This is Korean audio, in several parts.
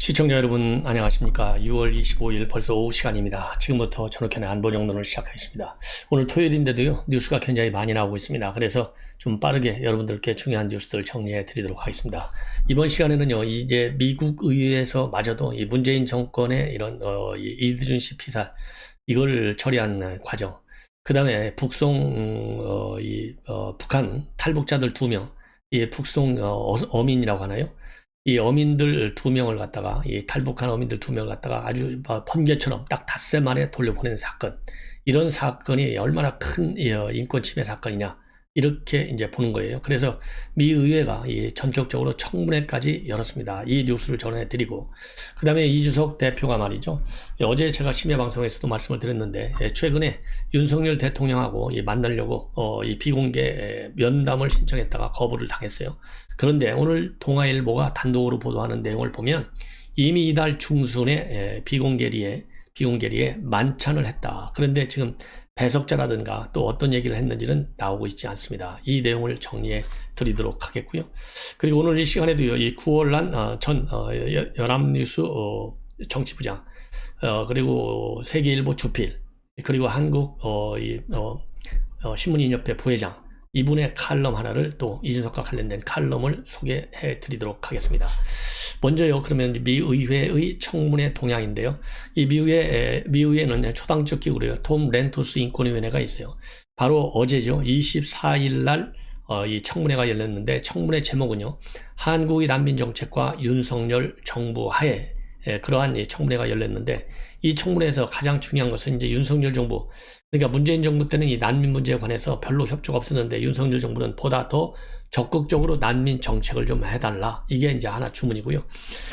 시청자 여러분 안녕하십니까. 6월 25일 벌써 오후 시간입니다. 지금부터 전욱현의 안보정론을 시작하겠습니다. 오늘 토요일인데도요, 뉴스가 굉장히 많이 나오고 있습니다. 그래서 좀 빠르게 여러분들께 중요한 뉴스들 정리해 드리도록 하겠습니다. 이번 시간에는요, 이제 미국 의회에서 마저도 이 문재인 정권의 이런 이드준씨 피살 이걸 처리한 과정, 그 다음에 북한 탈북자들 2명, 이 북송 어민이라고 하나요? 이 어민들 2명을 갖다가, 이 탈북한 어민들 2명을 갖다가 아주 번개처럼 딱 닷새 만에 돌려보내는 사건. 이런 사건이 얼마나 큰 인권 침해 사건이냐. 이렇게 이제 보는 거예요. 그래서 미 의회가 전격적으로 청문회까지 열었습니다. 이 뉴스를 전해드리고, 그 다음에 이준석 대표가 말이죠. 어제 제가 심야 방송에서도 말씀을 드렸는데, 최근에 윤석열 대통령하고 만나려고 이 비공개 면담을 신청했다가 거부를 당했어요. 그런데 오늘 동아일보가 단독으로 보도하는 내용을 보면 이미 이달 중순에 비공개리에 만찬을 했다. 그런데 지금 배석자라든가 또 어떤 얘기를 했는지는 나오고 있지 않습니다. 이 내용을 정리해 드리도록 하겠고요. 그리고 오늘 이 시간에도요, 이 구월란 전 연합뉴스 정치부장, 그리고 세계일보 주필, 그리고 한국 신문인협회 부회장, 이분의 칼럼 하나를 또 이준석과 관련된 칼럼을 소개해 드리도록 하겠습니다. 먼저요, 그러면 미의회의 청문회 동향인데요. 이 미의회는 초당적 기구로요, 톰 렌토스 인권위원회가 있어요. 바로 어제죠, 24일 날 이 청문회가 열렸는데, 청문회 제목은요, 한국의 난민정책과 윤석열 정부 하에, 그러한 청문회가 열렸는데, 이 청문회에서 가장 중요한 것은 이제 윤석열 정부, 그러니까 문재인 정부 때는 이 난민 문제에 관해서 별로 협조가 없었는데, 윤석열 정부는 보다 더 적극적으로 난민 정책을 좀 해달라. 이게 이제 하나 주문이고요.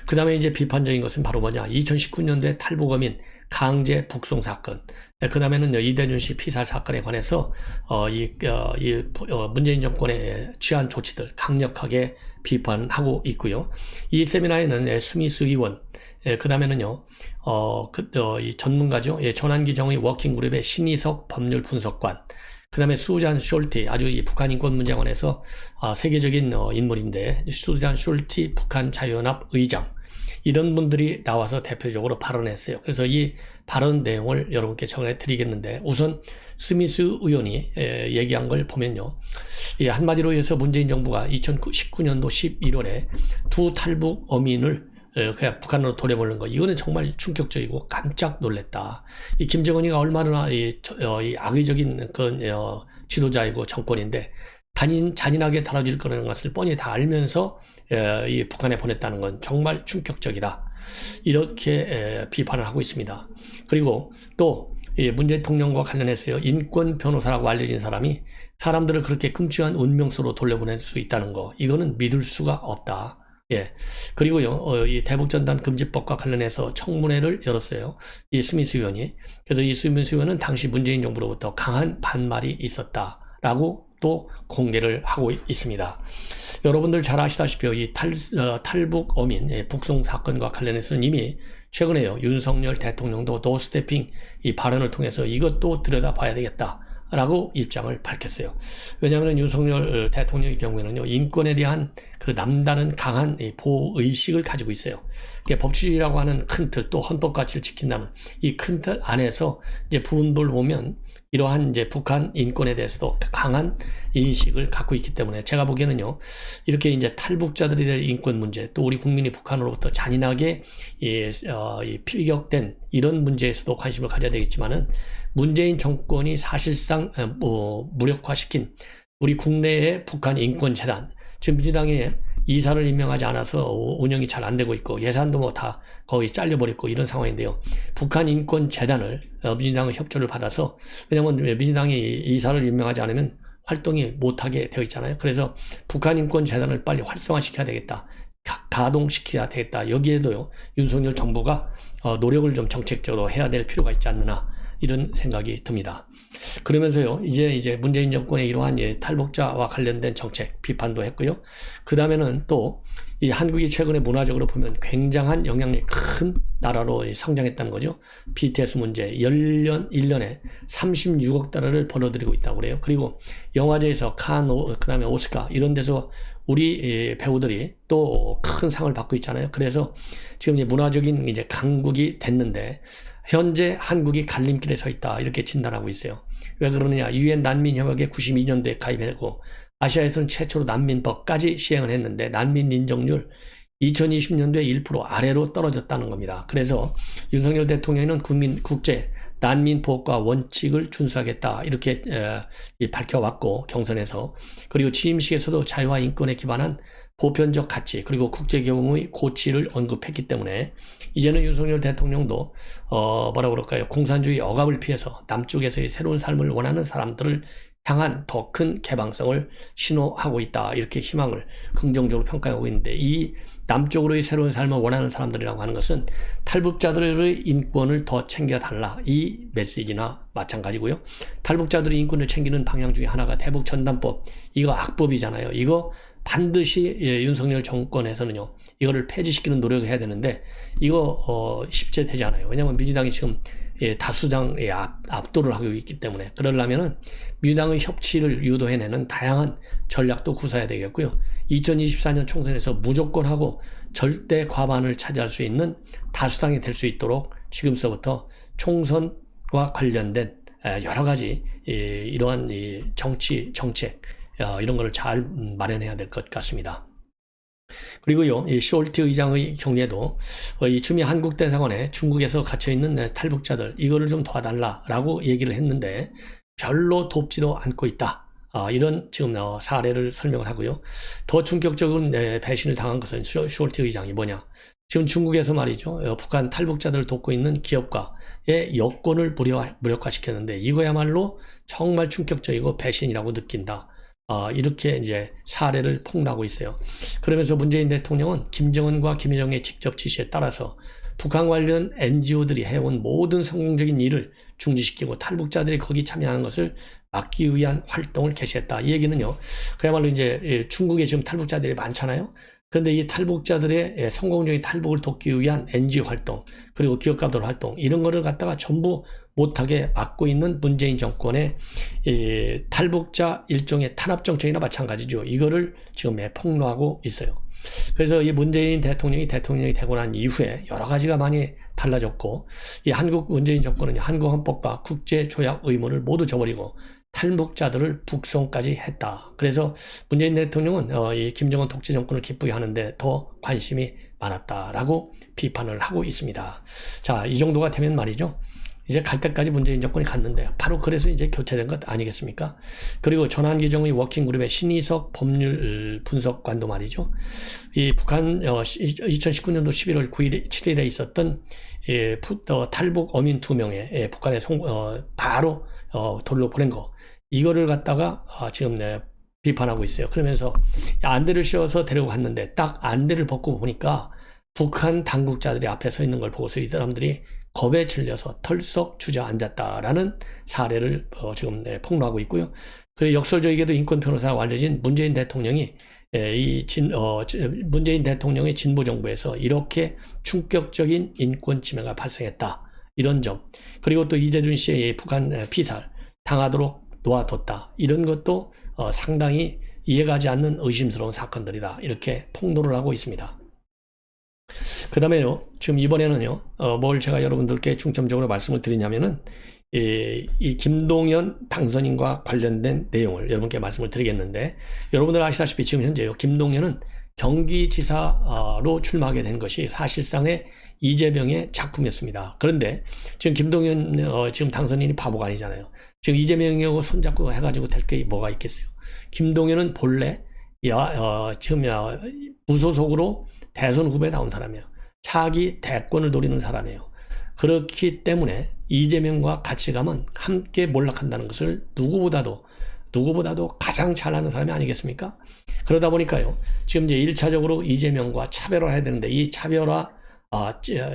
그 다음에 이제 비판적인 것은 바로 뭐냐. 2019년도에 탈북어민 강제 북송 사건. 그 다음에는 이대준 씨 피살 사건에 관해서, 문재인 정권의 취한 조치들 강력하게 비판하고 있고요. 이 세미나에는 스미스 의원, 그 다음에는요, 이 전문가죠. 전환기 정의 워킹그룹의 신희석 법률 분석관, 그 다음에 수잔 숄티, 아주 이 북한 인권 문제에 관해서 세계적인 인물인데, 수잔 숄티 북한 자유연합 의장, 이런 분들이 나와서 대표적으로 발언했어요. 그래서 이 발언 내용을 여러분께 전해 드리겠는데, 우선 스미스 의원이 얘기한 걸 보면요, 한마디로 해서 문재인 정부가 2019년도 11월에 두 탈북 어민을 그냥 북한으로 돌려보는 거, 이거는 정말 충격적이고 깜짝 놀랐다. 이 김정은이가 얼마나 이 악의적인 그런 지도자이고 정권인데, 잔인하게 다뤄질 거라는 것을 뻔히 다 알면서 이 북한에 보냈다는 건 정말 충격적이다. 이렇게 비판을 하고 있습니다. 그리고 또 문 대통령과 관련해서요, 인권 변호사라고 알려진 사람이 사람들을 그렇게 끔찍한 운명수로 돌려보낼 수 있다는 거, 이거는 믿을 수가 없다. 그리고요, 이 대북전단 금지법과 관련해서 청문회를 열었어요. 이 스미스 의원이. 그래서 이 스미스 의원은 당시 문재인 정부로부터 강한 반발이 있었다라고 또 공개를 하고 있습니다. 여러분들 잘 아시다시피 이 탈북 어민 북송 사건과 관련해서는 이미 최근에요, 윤석열 대통령도 노스태핑 이 발언을 통해서 이것도 들여다봐야 되겠다 라고 입장을 밝혔어요. 왜냐하면 윤석열 대통령의 경우에는요, 인권에 대한 그 남다른 강한 보호의식을 가지고 있어요. 법치주의라고 하는 큰 틀, 또 헌법 가치를 지킨다는 이 큰 틀 안에서 이제 부분들을 보면 이러한 이제 북한 인권에 대해서도 강한 인식을 갖고 있기 때문에, 제가 보기에는요, 이렇게 이제 탈북자들에 대한 인권 문제, 또 우리 국민이 북한으로부터 잔인하게 피격된 이런 문제에서도 관심을 가져야 되겠지만은, 문재인 정권이 사실상 무력화시킨 우리 국내의 북한 인권재단, 지금 민주당에 이사를 임명하지 않아서 운영이 잘 안 되고 있고, 예산도 뭐 다 거의 잘려버렸고 이런 상황인데요. 북한 인권재단을 민주당의 협조를 받아서, 왜냐하면 민주당이 이사를 임명하지 않으면 활동이 못하게 되어 있잖아요. 그래서 북한 인권재단을 빨리 활성화시켜야 되겠다, 가동시켜야 되겠다. 여기에도요, 윤석열 정부가 노력을 좀 정책적으로 해야 될 필요가 있지 않느냐, 이런 생각이 듭니다. 그러면서요, 이제 문재인 정권의 이러한 탈북자와 관련된 정책 비판도 했고요. 그 다음에는 또 이 한국이 최근에 문화적으로 보면 굉장한 영향력이 큰 나라로 성장했다는 거죠. BTS 문제 1년에 36억 달러를 벌어들이고 있다고 그래요. 그리고 영화제에서 칸, 그 다음에 오스카 이런 데서 우리 배우들이 또 큰 상을 받고 있잖아요. 그래서 지금 이제 문화적인 이제 강국이 됐는데 현재 한국이 갈림길에 서 있다 이렇게 진단하고 있어요. 왜 그러느냐? 유엔 난민협약에 92년도에 가입했고 아시아에서는 최초로 난민법까지 시행을 했는데 난민 인정률 2020년도에 1% 아래로 떨어졌다는 겁니다. 그래서 윤석열 대통령은 국제 난민 보호과 원칙을 준수하겠다 이렇게 밝혀왔고 경선에서 그리고 취임식에서도 자유와 인권에 기반한 보편적 가치 그리고 국제교범의 고치를 언급했기 때문에 이제는 윤석열 대통령도 뭐라 그럴까요? 공산주의 억압을 피해서 남쪽에서의 새로운 삶을 원하는 사람들을 향한 더 큰 개방성을 신호하고 있다 이렇게 희망을 긍정적으로 평가하고 있는데 이 남쪽으로의 새로운 삶을 원하는 사람들이라고 하는 것은 탈북자들의 인권을 더 챙겨달라 이 메시지나 마찬가지고요. 탈북자들의 인권을 챙기는 방향 중에 하나가 대북전단법 이거 악법이잖아요. 이거 반드시 윤석열 정권에서는요 이거를 폐지시키는 노력을 해야 되는데 이거 쉽지 되지 않아요. 왜냐하면 민주당이 지금 다수당의 압도를 하고 있기 때문에 그러려면은 민주당의 협치를 유도해내는 다양한 전략도 구사해야 되겠고요. 2024년 총선에서 무조건 하고 절대 과반을 차지할 수 있는 다수당이 될 수 있도록 지금서부터 총선과 관련된 여러 가지 이러한 정치 정책 이런 거를 잘 마련해야 될 것 같습니다. 그리고요, 이 쇼얼트 의장의 경우에도 이 추미 한국 대사관에 중국에서 갇혀있는 탈북자들 이거를 좀 도와달라라고 얘기를 했는데 별로 돕지도 않고 있다. 이런 지금 사례를 설명을 하고요. 더 충격적인 배신을 당한 것은 쇼얼트 의장이 뭐냐? 지금 중국에서 말이죠, 북한 탈북자들을 돕고 있는 기업가의 여권을 무력화시켰는데 이거야말로 정말 충격적이고 배신이라고 느낀다. 이렇게 이제 사례를 폭로하고 있어요. 그러면서 문재인 대통령은 김정은과 김여정의 직접 지시에 따라서 북한 관련 NGO들이 해온 모든 성공적인 일을 중지시키고 탈북자들이 거기 참여하는 것을 막기 위한 활동을 개시했다. 이 얘기는요, 그야말로 이제 중국에 지금 탈북자들이 많잖아요. 그런데 이 탈북자들의 성공적인 탈북을 돕기 위한 NGO 활동, 그리고 기업가들 활동, 이런 거를 갖다가 전부 못하게 막고 있는 문재인 정권의 탈북자 일종의 탄압정책이나 마찬가지죠. 이거를 지금 폭로하고 있어요. 그래서 이 문재인 대통령이 되고 난 이후에 여러 가지가 많이 달라졌고, 이 한국 문재인 정권은 한국 헌법과 국제조약 의무를 모두 저버리고 탈북자들을 북송까지 했다. 그래서 문재인 대통령은 이 김정은 독재 정권을 기쁘게 하는데 더 관심이 많았다라고 비판을 하고 있습니다. 자, 이 정도가 되면 말이죠, 이제 갈 때까지 문재인 정권이 갔는데 바로 그래서 이제 교체된 것 아니겠습니까? 그리고 전환기정의 워킹그룹의 신희석 법률 분석관도 말이죠, 이 북한 2019년도 11월 9일, 7일에 있었던 탈북 어민 2명의 북한에 바로 돌로 보낸 거, 이거를 갖다가 지금 비판하고 있어요. 그러면서 안대를 씌워서 데리고 갔는데 딱 안대를 벗고 보니까 북한 당국자들이 앞에 서 있는 걸 보고서 이 사람들이 겁에 질려서 털썩 주저앉았다라는 사례를 지금 폭로하고 있고요. 그리고 역설적이게도 인권 변호사가 알려진 문재인 대통령이 문재인 대통령의 진보 정부에서 이렇게 충격적인 인권 침해가 발생했다, 이런 점, 그리고 또 이재준 씨의 북한 피살 당하도록 놓아뒀다, 이런 것도 상당히 이해가지 않는 의심스러운 사건들이다, 이렇게 폭로를 하고 있습니다. 그 다음에요, 지금 이번에는요, 뭘 제가 여러분들께 중점적으로 말씀을 드리냐면은, 이 김동연 당선인과 관련된 내용을 여러분께 말씀을 드리겠는데, 여러분들 아시다시피 지금 현재요, 김동연은 경기지사로 출마하게 된 것이 사실상의 이재명의 작품이었습니다. 그런데 지금 김동연 지금 당선인이 바보가 아니잖아요. 지금 이재명하고 손잡고 해가지고 될 게 뭐가 있겠어요. 김동연은 본래 지금 무소속으로 대선 후보에 나온 사람이에요. 차기 대권을 노리는 사람이에요. 그렇기 때문에 이재명과 같이 가면 함께 몰락한다는 것을 누구보다도 가장 잘 아는 사람이 아니겠습니까? 그러다 보니까요, 지금 이제 1차적으로 이재명과 차별화를 해야 되는데, 이 차별화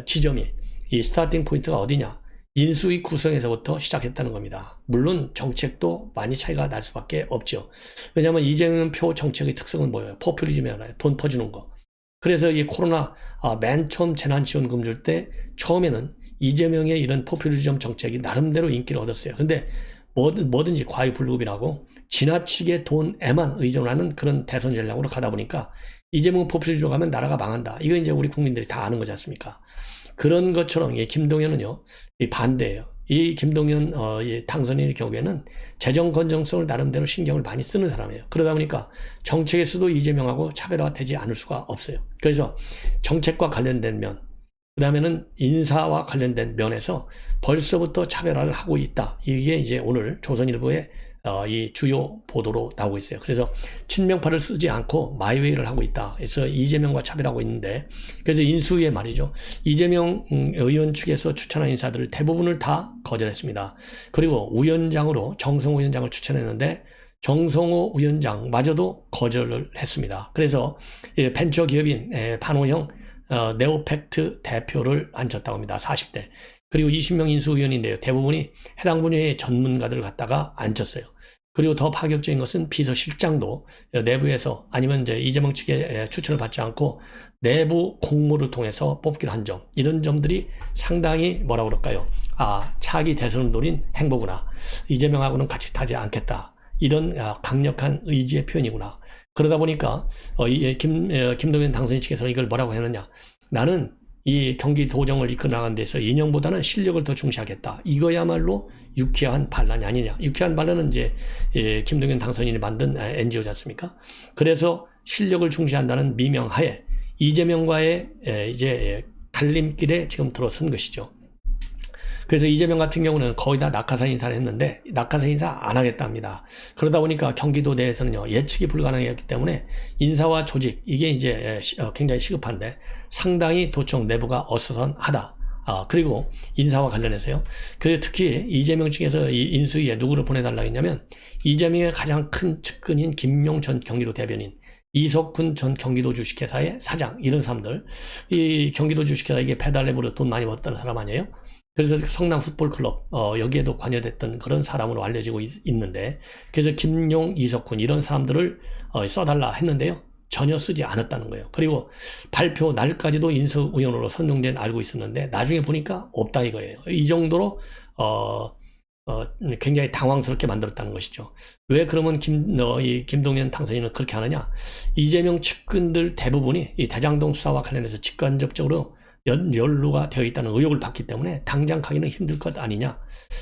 지점이, 이 스타팅 포인트가 어디냐? 인수위 구성에서부터 시작했다는 겁니다. 물론 정책도 많이 차이가 날 수밖에 없죠. 왜냐하면 이재명 표 정책의 특성은 뭐예요? 포퓰리즘이잖아요. 돈 퍼주는 거. 그래서 이 코로나 맨 처음 재난지원금 줄 때 처음에는 이재명의 이런 포퓰리즘 정책이 나름대로 인기를 얻었어요. 근데 뭐든지 과유불급이라고 지나치게 돈에만 의존하는 그런 대선 전략으로 가다 보니까 이재명 포퓰리즘으로 가면 나라가 망한다. 이거 이제 우리 국민들이 다 아는 거지 않습니까? 그런 것처럼 김동연은요, 이 반대예요. 이 김동연 이 당선인의 경우에는 재정 건정성을 나름대로 신경을 많이 쓰는 사람이에요. 그러다 보니까 정책에서도 이재명하고 차별화되지 않을 수가 없어요. 그래서 정책과 관련된 면, 그 다음에는 인사와 관련된 면에서 벌써부터 차별화를 하고 있다. 이게 이제 오늘 조선일보의 이 주요 보도로 나오고 있어요. 그래서 친명파를 쓰지 않고 마이웨이를 하고 있다. 그래서 이재명과 차별하고 있는데, 그래서 인수위에 말이죠. 이재명 의원 측에서 추천한 인사들을 대부분을 다 거절했습니다. 그리고 우연장으로 정성호 위원장을 추천했는데 정성호 위원장마저도 거절을 했습니다. 그래서 벤처 기업인 반호형 네오팩트 대표를 앉혔다고 합니다. 40대. 그리고 20명 인수위원인데요. 대부분이 해당 분야의 전문가들을 갖다가 앉혔어요. 그리고 더 파격적인 것은 비서실장도 내부에서 아니면 이제 이재명 측의 추천을 받지 않고 내부 공모를 통해서 뽑기로 한 점. 이런 점들이 상당히 뭐라 그럴까요? 아, 차기 대선을 노린 행보구나. 이재명하고는 같이 타지 않겠다. 이런 강력한 의지의 표현이구나. 그러다 보니까 김동연 당선인 측에서는 이걸 뭐라고 했느냐. 나는 이 경기도정을 이끌어 나가는 데서 이념보다는 실력을 더 중시하겠다. 이거야말로 유쾌한 반란이 아니냐. 유쾌한 반란은 이제 김동연 당선인이 만든 NGO지 않습니까? 그래서 실력을 중시한다는 미명하에 이재명과의 이제 갈림길에 지금 들어선 것이죠. 그래서 이재명 같은 경우는 거의 다 낙하산 인사를 했는데 낙하산 인사 안 하겠답니다. 그러다 보니까 경기도 내에서는요, 예측이 불가능했기 때문에 인사와 조직, 이게 이제 굉장히 시급한데 상당히 도청 내부가 어수선하다. 그리고 인사와 관련해서요. 그래서 특히 이재명 측에서 이 인수위에 누구를 보내달라고 했냐면 이재명의 가장 큰 측근인 김용 전 경기도 대변인, 이석훈 전 경기도 주식회사의 사장, 이런 사람들. 이 경기도 주식회사 이게 배달앱으로 돈 많이 벌었다는 사람 아니에요? 그래서 성남 풋볼클럽 여기에도 관여됐던 그런 사람으로 알려지고 있는데, 그래서 김용, 이석훈 이런 사람들을 써달라 했는데요. 전혀 쓰지 않았다는 거예요. 그리고 발표 날까지도 인수위원으로 선정된 알고 있었는데 나중에 보니까 없다 이거예요. 이 정도로 굉장히 당황스럽게 만들었다는 것이죠. 왜 그러면 김동연 당선인은 그렇게 하느냐? 이재명 측근들 대부분이 이 대장동 수사와 관련해서 직간접적으로 연루가 되어 있다는 의혹을 받기 때문에 당장 가기는 힘들 것 아니냐.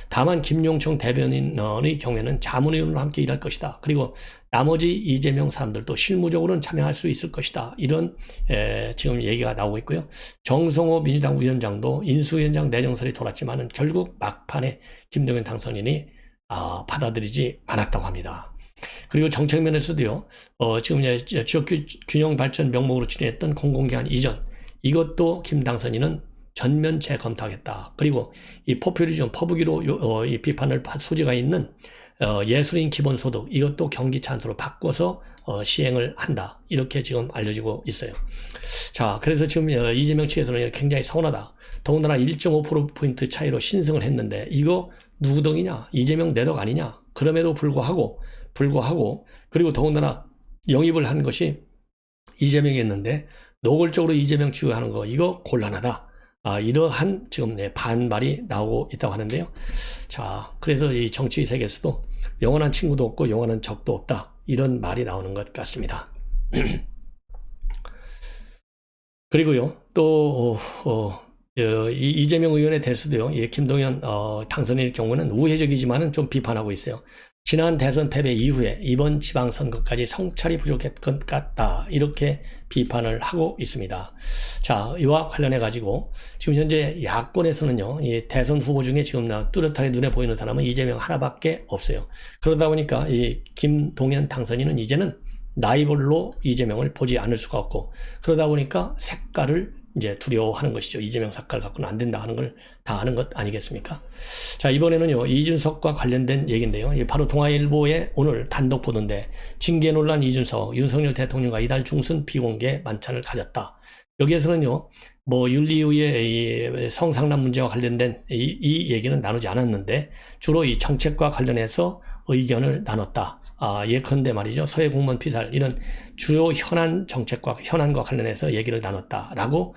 다만 김용청 대변인의 경우에는 자문위원으로 함께 일할 것이다. 그리고 나머지 이재명 사람들도 실무적으로는 참여할 수 있을 것이다. 이런 지금 얘기가 나오고 있고요. 정성호 민주당 위원장도 인수위원장 내정설이 돌았지만 결국 막판에 김동연 당선인이 받아들이지 않았다고 합니다. 그리고 정책 면에서도요. 지금 지역균형 발전 명목으로 추진했던 공공기관 이전, 이것도 김 당선인은 전면 재검토하겠다. 그리고 이 포퓰리즘 퍼부기로 이 비판을 소지가 있는 예술인 기본소득, 이것도 경기 찬스로 바꿔서 시행을 한다. 이렇게 지금 알려지고 있어요. 자, 그래서 지금 이재명 측에서는 굉장히 서운하다. 더군다나 1.5%포인트 차이로 신승을 했는데 이거 누구 덕이냐? 이재명 내 덕 아니냐? 그럼에도 불구하고 그리고 더군다나 영입을 한 것이 이재명이 했는데 노골적으로 이재명 지휘하는 거 이거 곤란하다. 이러한 지금 반발이 나오고 있다고 하는데요. 자, 그래서 이 정치 세계에서도 영원한 친구도 없고 영원한 적도 없다. 이런 말이 나오는 것 같습니다. 그리고요, 또 이재명 의원에 대해서도요, 김동연 당선인의 경우는 우회적이지만은 좀 비판하고 있어요. 지난 대선 패배 이후에 이번 지방선거까지 성찰이 부족했던 것 같다. 이렇게 비판을 하고 있습니다. 자, 이와 관련해 가지고 지금 현재 야권에서는요, 이 대선 후보 중에 지금 뚜렷하게 눈에 보이는 사람은 이재명 하나밖에 없어요. 그러다 보니까 이 김동연 당선인은 이제는 라이벌로 이재명을 보지 않을 수가 없고, 그러다 보니까 색깔을 이제 두려워하는 것이죠. 이재명 색깔 갖고는 안 된다 하는 걸 다 아는 것 아니겠습니까? 자, 이번에는요, 이준석과 관련된 얘기인데요. 바로 동아일보의 오늘 단독 보도인데, 징계 논란 이준석, 윤석열 대통령과 이달 중순 비공개 만찬을 가졌다. 여기에서는요, 윤리위의 성상남 문제와 관련된 이 얘기는 나누지 않았는데, 주로 이 정책과 관련해서 의견을 나눴다. 예컨대 말이죠. 서해 공무원 피살 이런 주요 현안과 관련해서 얘기를 나눴다라고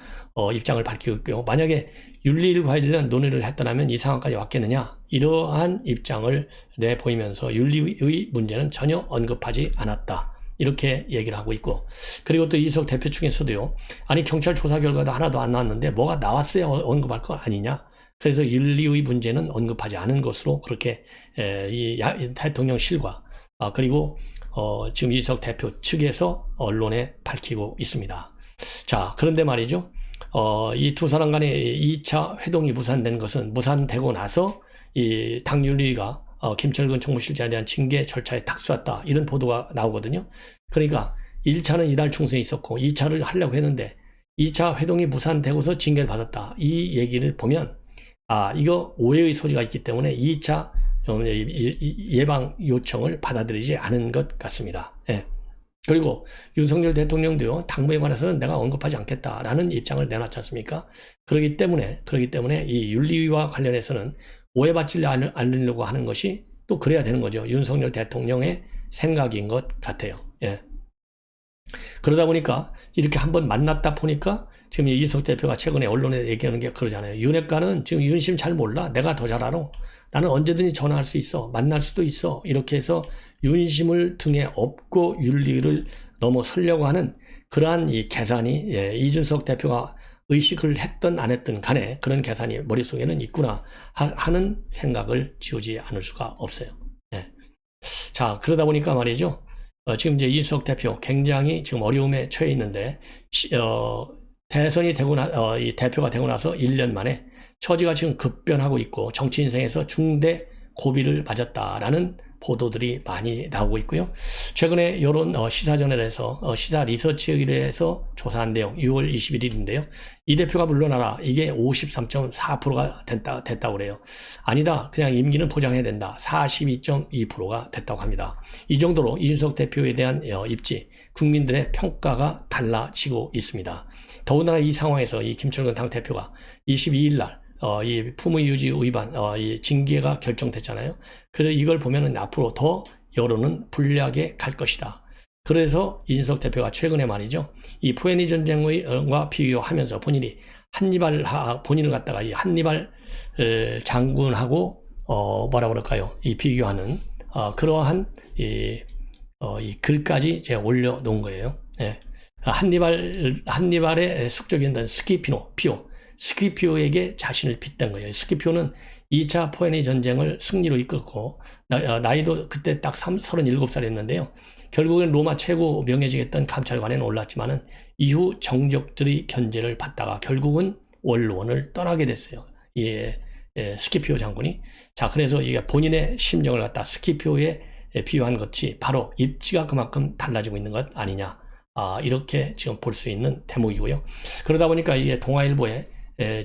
입장을 밝히고 있고요. 만약에 윤리를 관련 논의를 했더라면 이 상황까지 왔겠느냐, 이러한 입장을 내보이면서 윤리의 문제는 전혀 언급하지 않았다, 이렇게 얘기를 하고 있고, 그리고 또 이석 대표 측에서도요, 아니 경찰 조사 결과도 하나도 안 나왔는데 뭐가 나왔어야 언급할 거 아니냐, 그래서 윤리의 문제는 언급하지 않은 것으로 그렇게 이 대통령실과 그리고 지금 이석 대표 측에서 언론에 밝히고 있습니다. 자, 그런데 말이죠, 이 두 사람 간의 2차 회동이 무산되고 나서 이 당윤리가 김철근 정무실장에 대한 징계 절차에 탁수했다, 이런 보도가 나오거든요. 그러니까 1차는 이달 중순에 있었고 2차를 하려고 했는데 2차 회동이 무산되고서 징계를 받았다, 이 얘기를 보면 이거 오해의 소지가 있기 때문에 2차 예방 요청을 받아들이지 않은 것 같습니다. 예. 그리고 윤석열 대통령도요, 당무에 관해서는 내가 언급하지 않겠다라는 입장을 내놨지 않습니까? 그렇기 때문에 이 윤리위와 관련해서는 오해받지 않으려고 하는 것이 또 그래야 되는 거죠. 윤석열 대통령의 생각인 것 같아요. 예. 그러다 보니까 이렇게 한번 만났다 보니까 지금 이석 대표가 최근에 언론에 얘기하는 게 그러잖아요. 윤핵관은 지금 윤심 잘 몰라. 내가 더 잘 알아. 나는 언제든지 전화할 수 있어. 만날 수도 있어. 이렇게 해서 윤심을 등에 업고 윤리를 넘어서려고 하는 그러한 이 계산이 이준석 대표가 의식을 했든 안 했든 간에 그런 계산이 머릿속에는 있구나 하는 생각을 지우지 않을 수가 없어요. 예. 자, 그러다 보니까 말이죠. 지금 이제 이준석 대표 굉장히 지금 어려움에 처해 있는데, 대선이 되고 이 대표가 되고 나서 1년 만에 처지가 지금 급변하고 있고 정치 인생에서 중대 고비를 맞았다라는 보도들이 많이 나오고 있고요. 최근에 여론 시사저널에서 시사 리서치에서 조사한 내용 6월 21일인데요. 이 대표가 물러나라, 이게 53.4%가 됐다고 그래요. 아니다, 그냥 임기는 보장해야 된다, 42.2%가 됐다고 합니다. 이 정도로 이준석 대표에 대한 입지, 국민들의 평가가 달라지고 있습니다. 더군다나 이 상황에서 이 김철근 당대표가 22일 날 이 품위유지 위반 이 징계가 결정됐잖아요. 그래서 이걸 보면은 앞으로 더 여론은 불리하게 갈 것이다. 그래서 이준석 대표가 최근에 말이죠, 이 포에니 전쟁과 비교하면서 본인을 갖다가 이 한니발 장군하고 뭐라 그럴까요? 이 비교하는 그러한 이 글까지 제가 올려놓은 거예요. 예. 한니발의 숙적이었던 스키피오에게 자신을 빗댄 거예요. 스키피오는 2차 포에니 전쟁을 승리로 이끌고 나이도 그때 딱 37살이었는데요. 결국엔 로마 최고 명예직했던 감찰관에는 올랐지만은 이후 정적들의 견제를 받다가 결국은 원로원을 떠나게 됐어요. 스키피오 장군이. 자, 그래서 이게 본인의 심정을 갖다 스키피오에 비유한 것이 바로 입지가 그만큼 달라지고 있는 것 아니냐. 이렇게 지금 볼 수 있는 대목이고요. 그러다 보니까 이게 동아일보에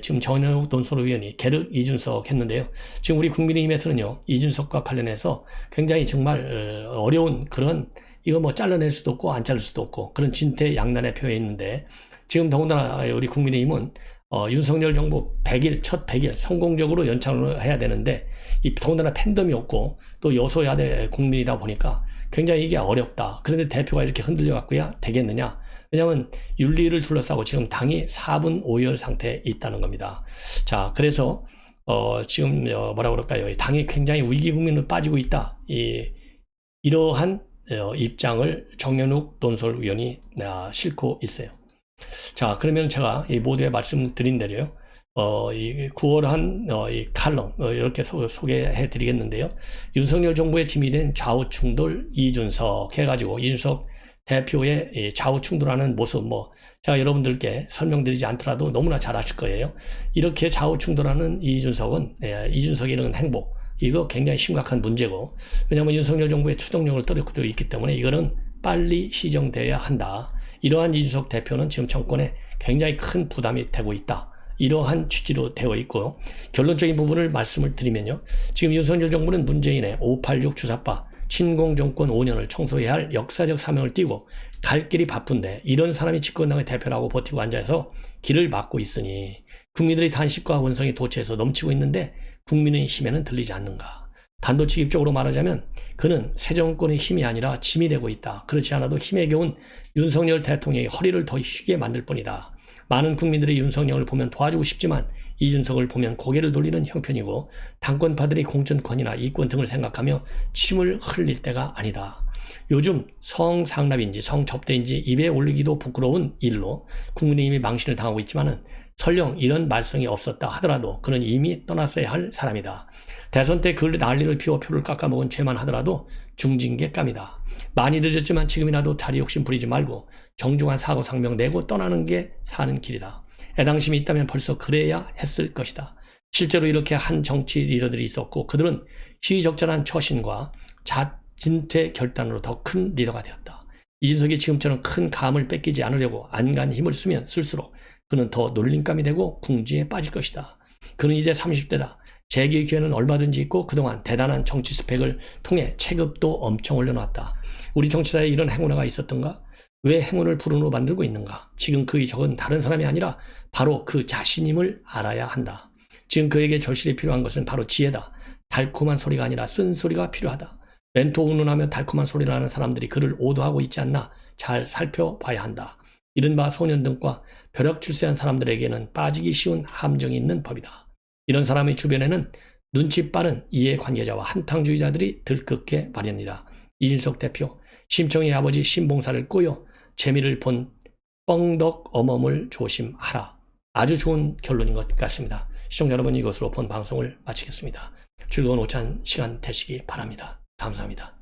지금 전현욱 논설위원이 게르 이준석 했는데요. 지금 우리 국민의힘에서는요, 이준석과 관련해서 굉장히 정말 어려운 그런, 이거 뭐 잘라낼 수도 없고 안 자를 수도 없고 그런 진퇴양난의 표에 있는데, 지금 더군다나 우리 국민의힘은 윤석열 정부 첫 100일 성공적으로 연창을 해야 되는데, 더군다나 팬덤이 없고 또 여소야대 국민이다 보니까 굉장히 이게 어렵다. 그런데 대표가 이렇게 흔들려 갖고야 되겠느냐? 왜냐하면 윤리를 둘러싸고 지금 당이 4분 5열 상태에 있다는 겁니다. 자, 그래서 지금 뭐라 그럴까요? 당이 굉장히 위기 국면으로 빠지고 있다. 이러한 입장을 정현욱 논설위원이 싣고 있어요. 자, 그러면 제가 이 모두에 말씀드린 대로요. 이 9월 이 칼럼 이렇게 소개해 드리겠는데요. 윤석열 정부의 지미된 좌우 충돌 이준석 해가지고 이준석 대표의 좌우 충돌하는 모습, 제가 여러분들께 설명드리지 않더라도 너무나 잘 아실 거예요. 이렇게 좌우 충돌하는 이준석이 이런 행보, 이거 굉장히 심각한 문제고, 왜냐하면 윤석열 정부의 추동력을 떨어뜨리고 있기 때문에 이거는 빨리 시정돼야 한다. 이러한 이준석 대표는 지금 정권에 굉장히 큰 부담이 되고 있다. 이러한 취지로 되어 있고요. 결론적인 부분을 말씀을 드리면요. 지금 윤석열 정부는 문재인의 586 주사파 친공정권 5년을 청소해야 할 역사적 사명을 띠고 갈 길이 바쁜데, 이런 사람이 집권당의 대표라고 버티고 앉아서 길을 막고 있으니 국민들의 단식과 원성이 도처에서 넘치고 있는데 국민의 힘에는 들리지 않는가. 단도직입적으로 말하자면 그는 새 정권의 힘이 아니라 짐이 되고 있다. 그렇지 않아도 힘에 겨운 윤석열 대통령의 허리를 더 휘게 만들 뿐이다. 많은 국민들이 윤석열을 보면 도와주고 싶지만 이준석을 보면 고개를 돌리는 형편이고 당권파들이 공천권이나 이권 등을 생각하며 침을 흘릴 때가 아니다. 요즘 성상납인지 성접대인지 입에 올리기도 부끄러운 일로 국민의힘이 망신을 당하고 있지만은 설령 이런 말썽이 없었다 하더라도 그는 이미 떠났어야 할 사람이다. 대선 때 그 난리를 피워 표를 깎아먹은 죄만 하더라도 중징계감이다. 많이 늦었지만 지금이라도 자리 욕심 부리지 말고 정중한 사과상명 내고 떠나는 게 사는 길이다. 애당심이 있다면 벌써 그래야 했을 것이다. 실제로 이렇게 한 정치 리더들이 있었고 그들은 시의적절한 처신과 진퇴 결단으로 더 큰 리더가 되었다. 이준석이 지금처럼 큰 감을 뺏기지 않으려고 안간 힘을 쓰면 쓸수록 그는 더 놀림감이 되고 궁지에 빠질 것이다. 그는 이제 30대다. 재기 기회는 얼마든지 있고 그동안 대단한 정치 스펙을 통해 체급도 엄청 올려놨다. 우리 정치사에 이런 행운아가 있었던가? 왜 행운을 불운으로 만들고 있는가? 지금 그의 적은 다른 사람이 아니라 바로 그 자신임을 알아야 한다. 지금 그에게 절실히 필요한 것은 바로 지혜다. 달콤한 소리가 아니라 쓴소리가 필요하다. 멘토 운운하며 달콤한 소리를 하는 사람들이 그를 오도하고 있지 않나 잘 살펴봐야 한다. 이른바 소년등과 벼락출세한 사람들에게는 빠지기 쉬운 함정이 있는 법이다. 이런 사람의 주변에는 눈치 빠른 이해관계자와 한탕주의자들이 들끓게 마련이다. 이준석 대표, 심청의 아버지 신봉사를 꼬여 재미를 본 뻥덕 어멈을 조심하라. 아주 좋은 결론인 것 같습니다. 시청자 여러분, 이것으로 본 방송을 마치겠습니다. 즐거운 오찬 시간 되시기 바랍니다. 감사합니다.